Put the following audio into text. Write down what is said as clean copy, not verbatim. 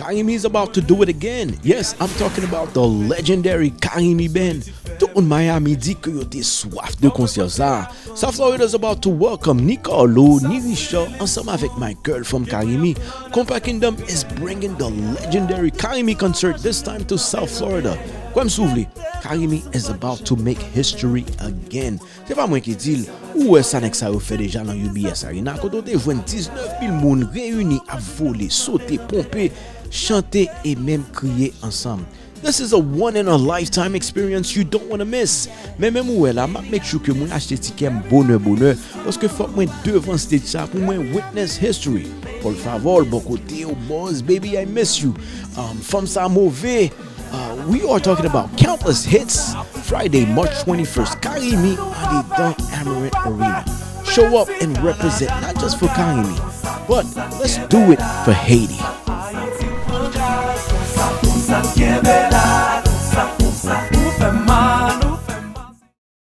Carimi is about to do it again. Yes, I'm talking about the legendary Carimi Band. Tout le monde Miami dit que yo te soif de concert ça. South Florida is about to welcome Nicolo, Nirisha, ensemble avec my girl from Carimi. Compa Kingdom is bringing the legendary Carimi concert this time to South Florida. Comme souvli, Carimi is about to make history again. C'est pas moi qui dis, où est-ce que ça a fait déjà dans UBS Arena? Quand on te voit 19 000 personnes réunies à voler, sauter, pomper, chanter et même crier ensemble. This is a one in a lifetime experience you don't want to miss. Mais même où est là, make sure que moi achète ticket bonheur parce que faut moi devant stage ça pour moi witness history. Por favor, bon côté au boss, baby, I miss you. From ça mauvais. We are talking about countless hits. Friday, March 21st, Carimi at the Dunk Amaret Arena. Show up and represent not just for Carimi, but let's do it for Haiti.